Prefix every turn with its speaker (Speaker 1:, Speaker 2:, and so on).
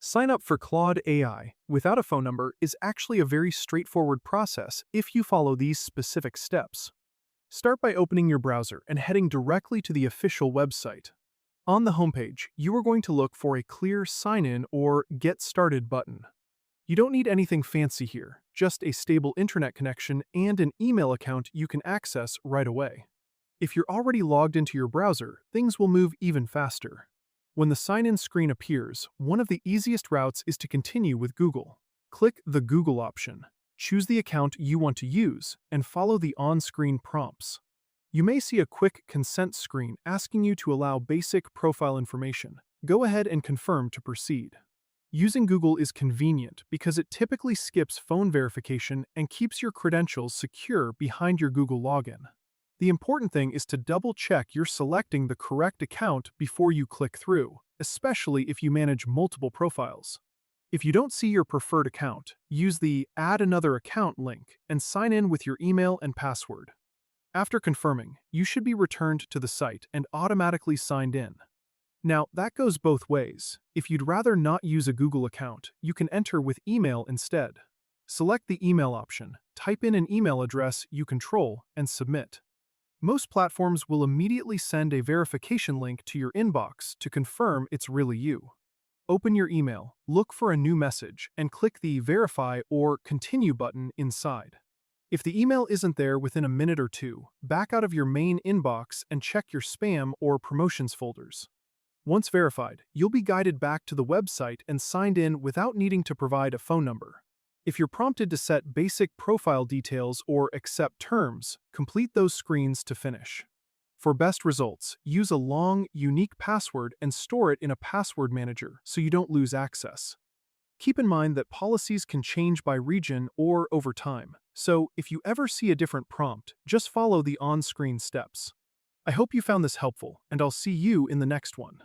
Speaker 1: Sign up for Claude AI without a phone number is actually a very straightforward process if you follow these specific steps. Start by opening your browser and heading directly to the official website. On the homepage, you are going to look for a clear Sign In or Get Started button. You don't need anything fancy here, just a stable internet connection and an email account you can access right away. If you're already logged into your browser, things will move even faster. When the sign-in screen appears, one of the easiest routes is to continue with Google. Click the Google option, choose the account you want to use, and follow the on-screen prompts. You may see a quick consent screen asking you to allow basic profile information. Go ahead and confirm to proceed. Using Google is convenient because it typically skips phone verification and keeps your credentials secure behind your Google login. The important thing is to double-check you're selecting the correct account before you click through, especially if you manage multiple profiles. If you don't see your preferred account, use the Add Another Account link and sign in with your email and password. After confirming, you should be returned to the site and automatically signed in. Now, that goes both ways. If you'd rather not use a Google account, you can enter with email instead. Select the email option, type in an email address you control, and submit. Most platforms will immediately send a verification link to your inbox to confirm it's really you. Open your email, look for a new message, and click the Verify or Continue button inside. If the email isn't there within a minute or two, back out of your main inbox and check your spam or promotions folders. Once verified, you'll be guided back to the website and signed in without needing to provide a phone number. If you're prompted to set basic profile details or accept terms, complete those screens to finish. For best results, use a long, unique password and store it in a password manager so you don't lose access. Keep in mind that policies can change by region or over time, so if you ever see a different prompt, just follow the on-screen steps. I hope you found this helpful, and I'll see you in the next one.